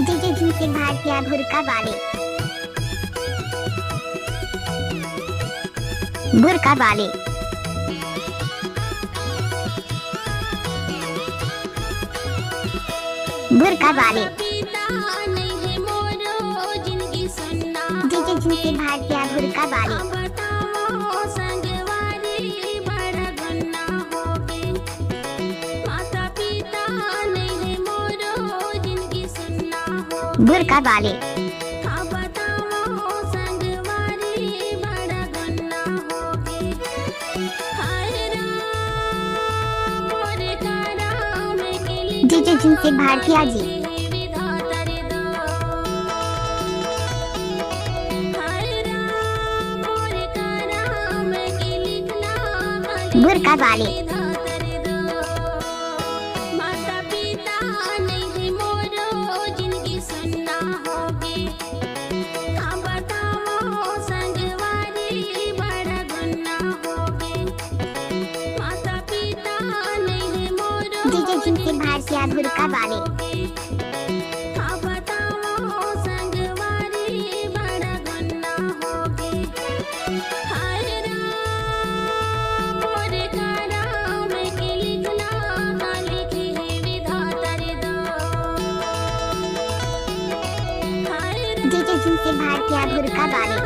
DJ झुमके भारतीय भुरका वाले भुरका वाले भुरका वाले डीजे झुमके भारतीय भुरका वाले भुरका वाले डीजे झुमके भारतीय जी भुरका वाले डीजे झुमके भारतीय भुरका वाले डीजे झुमके भारतीय भुरका वाले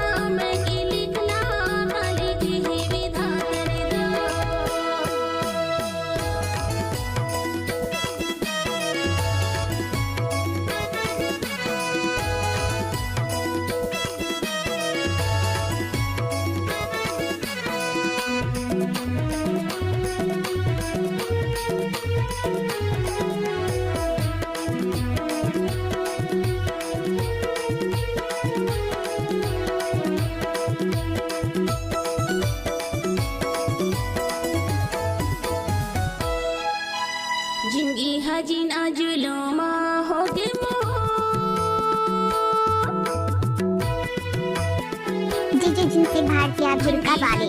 जिंदगी हजीना जुलूमा हो के डीजे झुमके भारतीय भुरका वाले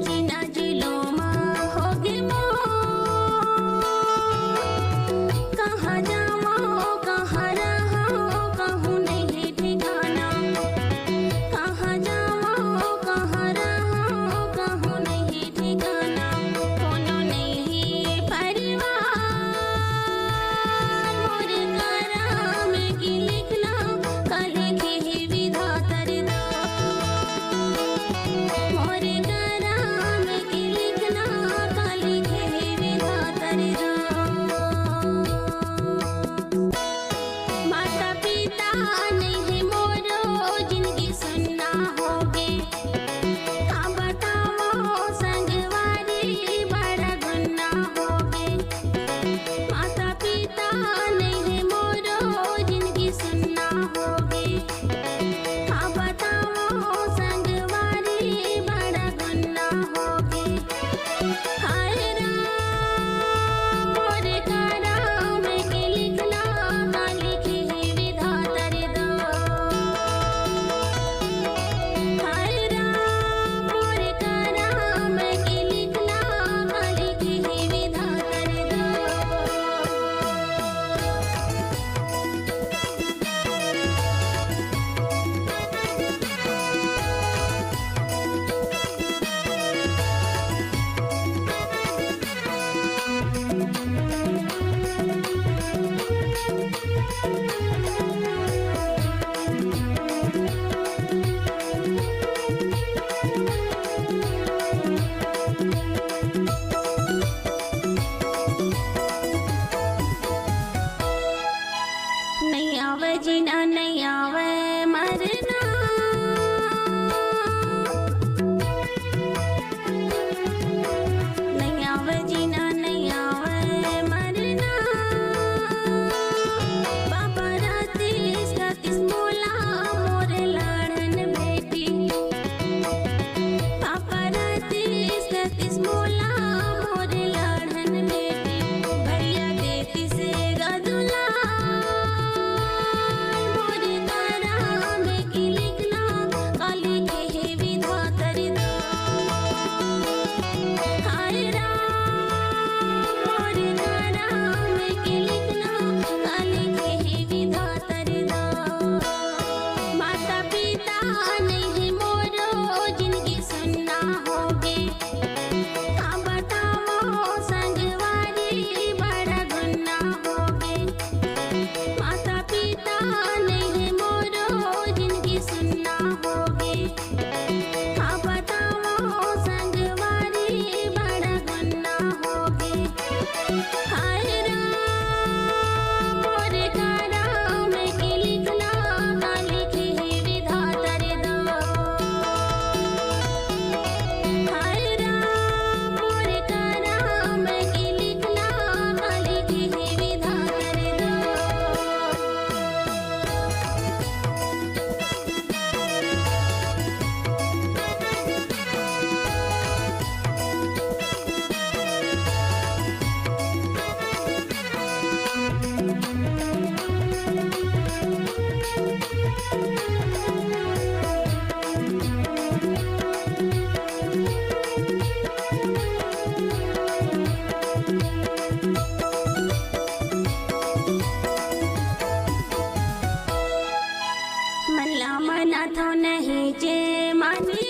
जुलूमा हो के कहाँ जाओ कहाँ रहो कहूँ नहीं ठिकाना कहाँ जाओ कहाँ रहो कहूँ नहीं ठिकाना कोनो नहीं परिवार नहीं आवे जीना नहीं आवे मरना नहीं आवे जीना नहीं आवे मरना पापा रातीस मोला मोरे लाड़न बेटी पापा रातीस मोला मोरे लाड़न बेटी भैया देती से गदुला मोरे पानी